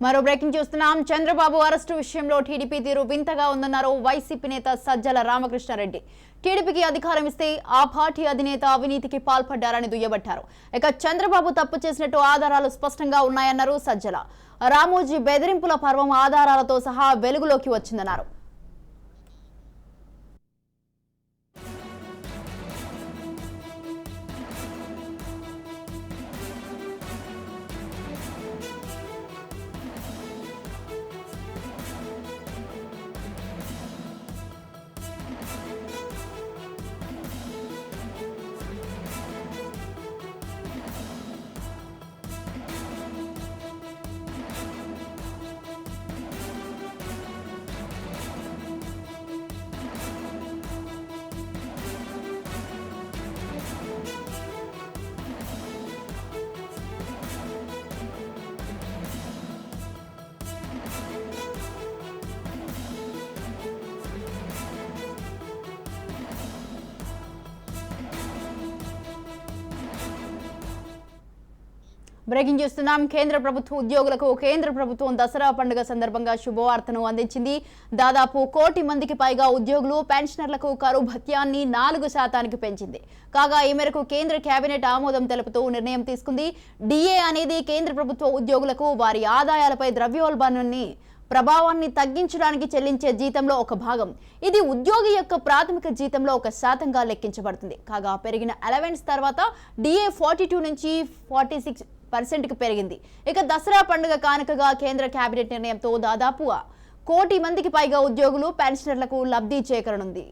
మరో బ్రేకింగ్ చూస్తున్నాం. చంద్రబాబు అరెస్టు విషయంలో టీడీపీ తీరు వింతగా ఉందన్నారు వైసీపీ నేత సజ్జల రామకృష్ణారెడ్డి. టీడీపీకి అధికారం ఇస్తే ఆ పార్టీ అధినేత అవినీతికి పాల్పడ్డారని దుయ్యబట్టారు. ఇక చంద్రబాబు తప్పు చేసినట్టు ఆధారాలు స్పష్టంగా ఉన్నాయన్నారు సజ్జల. రామోజీ బెదిరింపుల పర్వం ఆధారాలతో సహా వెలుగులోకి వచ్చిందన్నారు. బ్రేకింగ్ చేస్తున్నాం. కేంద్ర ప్రభుత్వ ఉద్యోగులకు కేంద్ర ప్రభుత్వం దసరా పండుగ సందర్భంగా శుభవార్తను అందించింది. దాదాపు 1 కోటి మందికి పైగా ఉద్యోగులు పెన్షనర్లకు కరువు భత్యాన్ని 4% పెంచింది. కాగా ఈ మేరకు కేంద్ర కేబినెట్ ఆమోదం తెలుపుతూ నిర్ణయం తీసుకుంది. డిఏ అనేది కేంద్ర ప్రభుత్వ ఉద్యోగులకు వారి ఆదాయాలపై ద్రవ్యోల్బణాన్ని ప్రభావాన్ని తగ్గించడానికి చెల్లించే జీతంలో ఒక భాగం. ఇది ఉద్యోగి యొక్క ప్రాథమిక జీతంలో 1%గా లెక్కించబడుతుంది. కాగా పెరిగిన అలవెన్స్ తర్వాత డిఏ 42 నుంచి 46%కి పెరిగింది. ఇక దసరా పండుగ కానుకగా కేంద్ర కేబినెట్ నిర్ణయంతో దాదాపు 1 కోటి మందికి పైగా ఉద్యోగులు పెన్షనర్లకు లబ్ధి చేకూరనుంది.